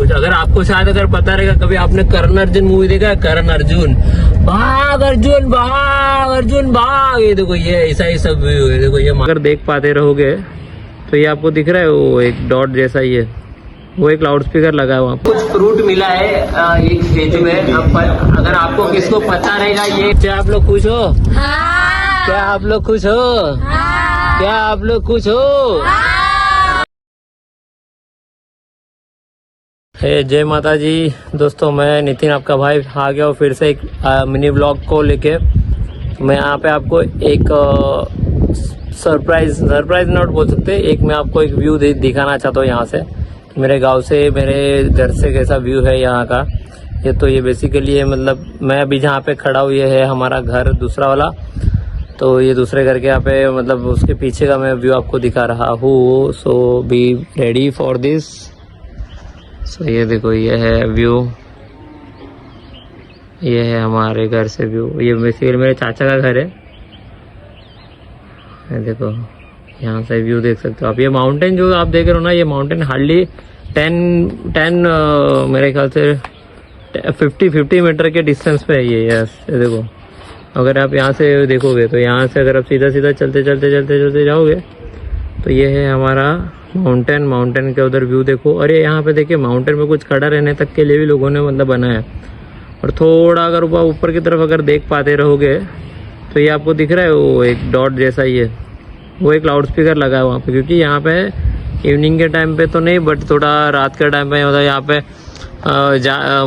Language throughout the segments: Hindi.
कुछ। अगर आपको शायद अगर पता रहेगा, कभी आपने करण अर्जुन मूवी देखा है, करण अर्जुन भाग अर्जुन भाग अर्जुन भाग, ये देखो ये ऐसा ही सब व्यू है। देखो ये अगर देख पाते रहोगे तो ये आपको दिख रहा है वो एक डॉट जैसा ही है, वो एक लाउड स्पीकर लगा है वहाँ। कुछ फ्रूट मिला है एक स्टेज में। अगर आपको किसको पता रहेगा ये, क्या आप लोग खुश हो? क्या आप लोग खुश हो? क्या आप लोग खुश हो? जय माता जी दोस्तों, मैं नितिन आपका भाई आ गया हूँ फिर से एक मिनी व्लॉग को लेके। मैं यहाँ पे आपको एक सरप्राइज नोट बोल सकते, एक मैं आपको एक व्यू दिखाना चाहता हूँ यहाँ से, मेरे गांव से, मेरे घर से कैसा व्यू है यहाँ का। ये तो ये बेसिकली है, मतलब मैं अभी जहाँ पे खड़ा हूँ ये है हमारा घर दूसरा वाला, तो ये दूसरे घर के यहाँ पे मतलब उसके पीछे का मैं व्यू आपको दिखा रहा हूँ। सो बी रेडी फॉर दिस। सो ये देखो ये है व्यू, ये है हमारे घर से व्यू। ये बेसिकली मेरे चाचा का घर है। ये देखो यहाँ से व्यू देख सकते हो आप। ये माउंटेन जो आप देख रहे हो ना, ये माउंटेन हार्डली 10 मेरे ख्याल से 50 मीटर के डिस्टेंस पे है ये। यस ये देखो, अगर आप यहाँ से देखोगे तो यहाँ से अगर आप सीधा चलते जाओगे तो ये है हमारा माउंटेन के उधर व्यू देखो। अरे यहाँ पे देखिए माउंटेन में कुछ खड़ा रहने तक के लिए भी लोगों ने मतलब बनाया है। और थोड़ा अगर ऊपर की तरफ अगर देख पाते रहोगे तो ये आपको दिख रहा है वो एक डॉट जैसा ही है, वो एक लाउड स्पीकर लगा है वहाँ पे। क्योंकि यहाँ पे इवनिंग के टाइम पे तो नहीं, बट थोड़ा रात के टाइम पे मतलब यहाँ पे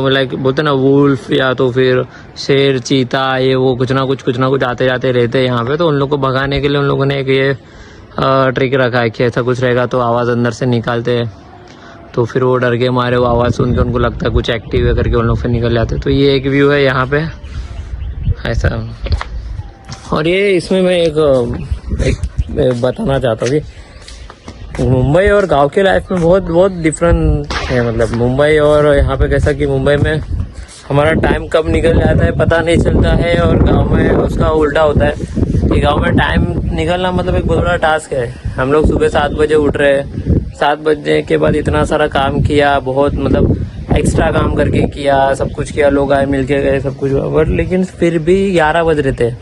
लाइक बोलते ना वुल्फ या तो फिर शेर चीता ये वो कुछ ना कुछ आते जाते रहते हैं यहाँ पे। तो उन लोग को भगाने के लिए उन लोगों ने एक ये ट्रिक रखा है कि ऐसा कुछ रहेगा तो आवाज़ अंदर से निकालते हैं, तो फिर वो डर के मारे वो आवाज़ सुन के उनको लगता है कुछ एक्टिव है करके उन लोग फिर निकल जाते हैं। तो ये एक व्यू है यहाँ पे ऐसा। और ये इसमें मैं एक बताना चाहता हूँ कि मुंबई और गांव के लाइफ में बहुत डिफरेंट है। मतलब मुंबई और यहाँ पे कैसा कि मुंबई में हमारा टाइम कब निकल जाता है पता नहीं चलता है, और गांव में उसका उल्टा होता है कि गांव में टाइम निकलना मतलब एक बहुत बड़ा टास्क है। हम लोग सुबह 7 बजे उठ रहे हैं, 7 बजे के बाद इतना सारा काम किया, बहुत मतलब एक्स्ट्रा काम करके किया, सब कुछ किया, लोग आए मिल के गए सब कुछ, बट लेकिन फिर भी 11 बज रहे थे।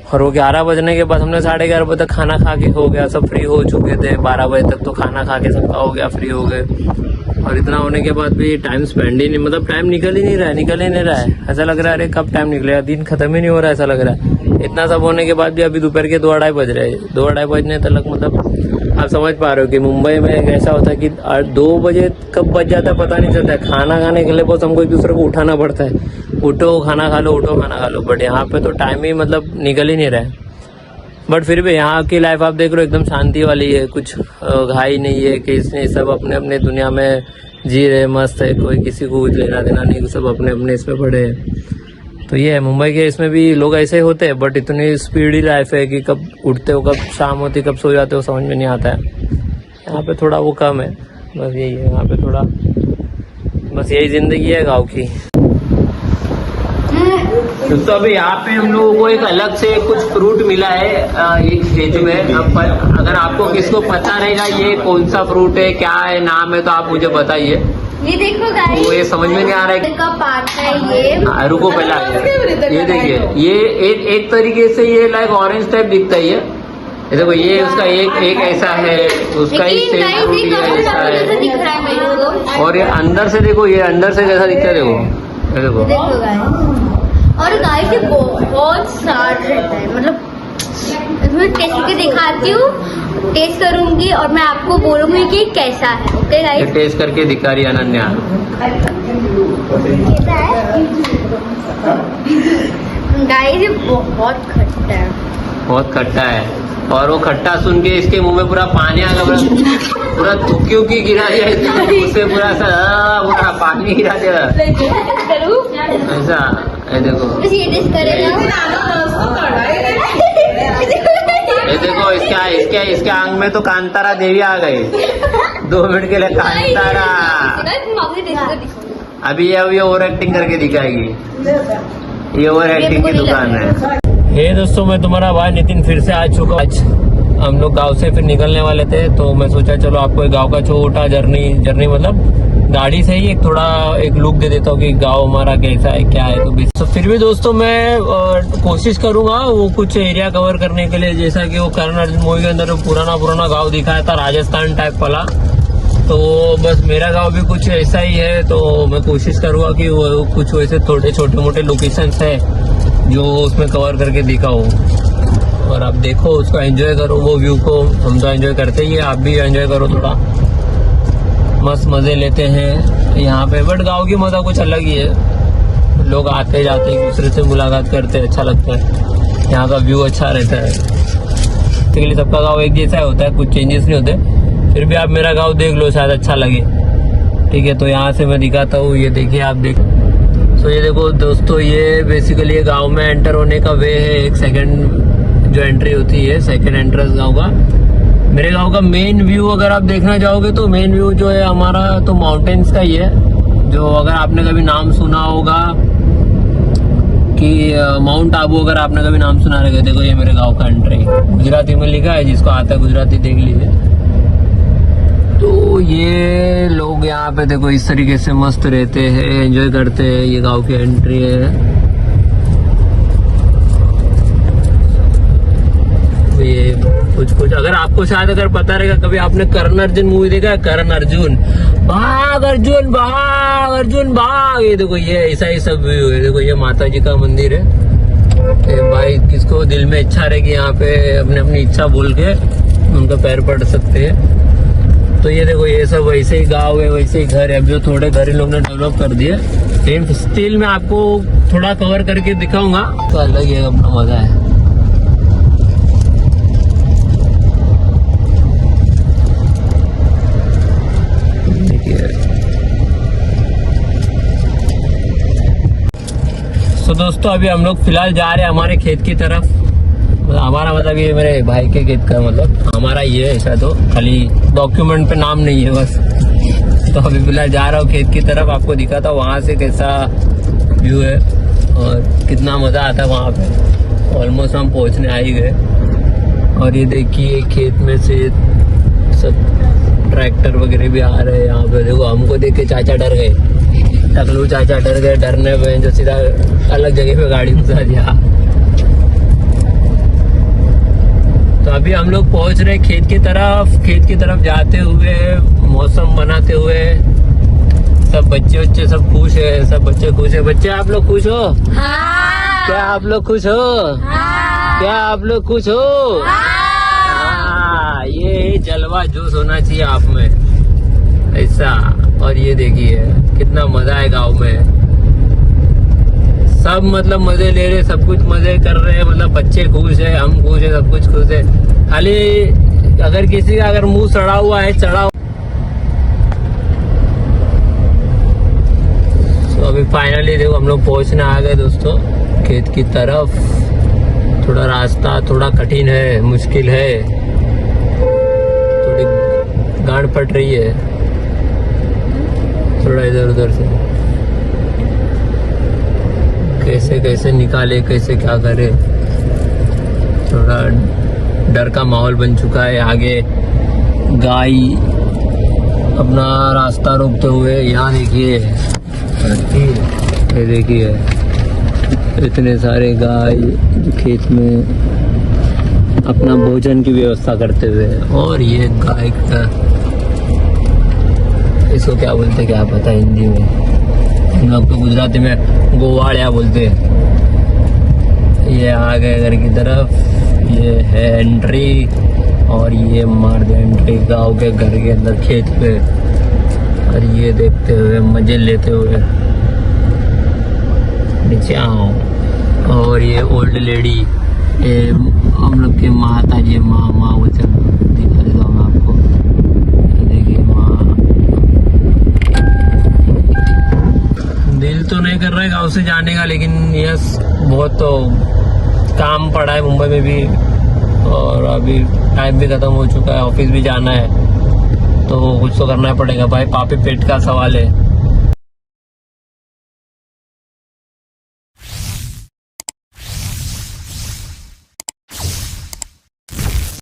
और वो 11 बजने के बाद हमने 11:30 बजे तक खाना खा के हो गया, सब फ्री हो चुके थे। 12 बजे तक तो खाना खा के सबका हो गया, फ्री हो गए। और इतना होने के बाद भी टाइम स्पेंड ही नहीं, मतलब टाइम निकल ही नहीं रहा है। ऐसा लग रहा है अरे कब टाइम निकलेगा, दिन खत्म ही नहीं हो रहा है ऐसा लग रहा है। इतना सब होने के बाद भी अभी दोपहर के 2-2:30 बज रहे हैं। 2-2:30 बजने तक मतलब आप समझ पा रहे हो कि मुंबई में ऐसा होता है कि 2 बजे कब बज जाता है पता नहीं चलता है। खाना खाने के लिए बस हमको एक दूसरे को उठाना पड़ता है, उठो खाना खा लो, उठो खाना खा लो। बट यहाँ पे तो टाइम ही मतलब निकल ही नहीं रहा है। बट फिर भी यहाँ की लाइफ आप देख रहे हो एकदम शांति वाली है, कुछ घाई नहीं है कि इसने सब अपने अपने दुनिया में जी रहे, मस्त है, कोई किसी को कुछ लेना देना नहीं, सब अपने अपने इसमें पड़े हैं। तो ये है मुंबई के, इसमें भी लोग ऐसे ही होते हैं, बट इतनी स्पीडी लाइफ है कि कब उठते हो कब शाम होती कब सो जाते हो समझ में नहीं आता है। यहाँ पे थोड़ा वो कम है, बस यही है यहाँ पे थोड़ा, बस यही जिंदगी है गाँव की। तो अभी यहाँ पे हम लोगों को एक अलग से कुछ फ्रूट मिला है एक स्टेज में। अगर आपको किसको पता रहेगा ये कौन सा फ्रूट है, क्या है, नाम है, तो आप मुझे बताइए। ये देखो गाइस, वो ये समझ में नहीं आ रहा है का पार्ट है ये। रुको पहला ये देखिए, ये एक तरीके से ये लाइक ऑरेंज टाइप दिखता है। ये देखो ये उसका एक ऐसा है, उसका ही सेम फ्रूट ऐसा है। और ये अंदर से देखो, ये अंदर से कैसा दिखता है, देखो देखो गाइस। और गाइस ये बहुत सारा रहता है, मतलब इसमें टेस्ट करके दिखाती हूँ, टेस्ट करूंगी और मैं आपको बोलूंगी कि कैसा है। ओके गाइस, टेस्ट करके दिखा रही अनन्या। गाइस ये बहुत खट्टा है, बहुत खट्टा है। और वो खट्टा सुन के इसके मुंह में पूरा पानी आ गया, पूरा थुक्की की गिरा दिया उससे, पूरा पानी गिरा दिया ऐसा। देखो ये टेस्ट करेगा, ये देखो इसके आंग में तो कांतारा देवी आ गई 2 मिनट के लिए। कांतारा अभी ये ओवर एक्टिंग करके दिखाएगी, ये ओवर एक्टिंग की दुकान है। हे दोस्तों, मैं तुम्हारा भाई नितिन फिर से आ चुका। आज हम लोग गांव से फिर निकलने वाले थे, तो मैं सोचा चलो आपको एक गांव का छोटा जर्नी मतलब गाड़ी से ही एक थोड़ा एक लुक दे देता हूँ कि गांव हमारा कैसा है क्या है। तो फिर भी दोस्तों मैं कोशिश करूंगा वो कुछ एरिया कवर करने के लिए, जैसा कि वो करण अर्जुन मूवी के अंदर पुराना गांव दिखाया था राजस्थान टाइप वाला, तो बस मेरा गांव भी कुछ ऐसा ही है। तो मैं कोशिश करूंगा कि वो कुछ वैसे थोड़े छोटे मोटे लोकेशंस है जो उसमें कवर करके दिखाऊं, और आप देखो उसको एंजॉय करो वो व्यू को। हम तो एंजॉय करते ही है, आप भी एंजॉय करो, थोड़ा मस्त मजे लेते हैं यहाँ पे। बट गांव की मजा कुछ अलग ही है, लोग आते जाते एक दूसरे से मुलाकात करते हैं, अच्छा लगता है, यहाँ का व्यू अच्छा रहता है। इसलिए सबका गांव एक जैसा होता है, कुछ चेंजेस नहीं होते। फिर भी आप मेरा गांव देख लो, शायद अच्छा लगे, ठीक है। तो यहाँ से मैं दिखाता हूँ, ये देखिए आप देखो। तो ये देखो दोस्तों, ये बेसिकली ये गांव में एंटर होने का वे है। एक सेकंड जो एंट्री होती है, सेकंड एंट्रेंस गांव का। मेरे गांव का मेन व्यू अगर आप देखना चाहोगे तो मेन व्यू जो है हमारा तो माउंटेन्स का ही है। जो अगर आपने कभी नाम सुना होगा कि माउंट आबू, अगर आपने कभी नाम सुना रहेगा, देखो ये मेरे गांव का एंट्री गुजराती में लिखा है, जिसको आता है गुजराती देख लीजिए। तो ये लोग यहाँ पे देखो इस तरीके से मस्त रहते हैं, एंजॉय करते हैं। ये गांव की एंट्री है। ये कुछ अगर आपको शायद अगर पता रहेगा, कभी आपने करण अर्जुन मूवी देखा है, करण अर्जुन भाग अर्जुन भाग अर्जुन भाग, ये देखो ये ऐसा ही सब व्यू है। देखो ये माता जी का मंदिर है। भाई किसको दिल में इच्छा रहे कि यहाँ पे अपनी इच्छा बोल के उनका पैर पड़ सकते हैं। तो ये देखो ये सब वैसे ही गाँव है, वैसे ही घर है। अब जो थोड़े घर इन लोग ने डेवलप कर दिए, लेकिन स्टिल मैं आपको थोड़ा कवर करके दिखाऊंगा, तो अलग ही अपना मजा है। तो दोस्तों अभी हम लोग फिलहाल जा रहे हैं हमारे खेत की तरफ। हमारा मतलब ये मेरे भाई के खेत का, मतलब हमारा ये ऐसा, तो खाली डॉक्यूमेंट पे नाम नहीं है बस। तो अभी फिलहाल जा रहा हूँ खेत की तरफ, आपको दिखाता हूँ वहाँ से कैसा व्यू है और कितना मज़ा आता है वहाँ पे। ऑलमोस्ट हम पहुँचने आ ही गए। और ये देखिए खेत में से सब ट्रैक्टर वगैरह भी आ रहे हैं यहाँ पे। देखो हमको देख के चाचा डर गए, टकलू चाचा डर गए। डरने पे जो सीधा अलग जगह पे गाड़ी घुसा दिया। तो अभी हम लोग पहुंच रहे खेत की तरफ जाते हुए, मौसम बनाते हुए। सब बच्चे सब खुश है, सब बच्चे खुश है। बच्चे आप लोग खुश हो? हाँ। क्या आप लोग खुश हो? हाँ। क्या आप लोग खुश हो? हाँ। ये जलवा जोश होना चाहिए आप में, ऐसा। और ये देखिए कितना मजा है गांव में। सब मतलब मजे ले रहे, सब कुछ मजे कर रहे हैं। मतलब बच्चे खुश है, हम खुश है, सब कुछ खुश है। खाली अगर किसी का अगर मुंह सड़ा हुआ है, तो अभी फाइनली देखो हम लोग पहुंचने आ गए दोस्तों खेत की तरफ। थोड़ा रास्ता थोड़ा कठिन है, मुश्किल है, थोड़ी गांड पड़ रही है थोड़ा इधर उधर से। कैसे निकाले, कैसे क्या करे, थोड़ा डर का माहौल बन चुका है। आगे गाय अपना रास्ता रोकते हुए, यहाँ देखिए, ये देखिए इतने सारे गाय खेत में अपना भोजन की व्यवस्था करते हुए। और ये गाय का इसको क्या बोलते, क्या पता हिंदी में, हम लोग तो गुजराती में गोवाड़िया बोलते हैं। ये आ गए घर की तरफ, ये है एंट्री। और ये मार दे एंट्री गाँव के घर के अंदर खेत पे। और ये देखते हुए मजे लेते हुए नीचे आओ। और ये ओल्ड लेडी, ये हम लोग के माता जी, माँ वो चल दिखा देता हूँ मैं आपको। देखिए माँ, दिल तो नहीं कर रहा है गाँव से जाने का, लेकिन यस बहुत तो काम पड़ा है मुंबई में भी। और अभी टाइम भी खत्म हो चुका है, ऑफिस भी जाना है, तो कुछ तो करना पड़ेगा भाई। पापी पेट का सवाल है।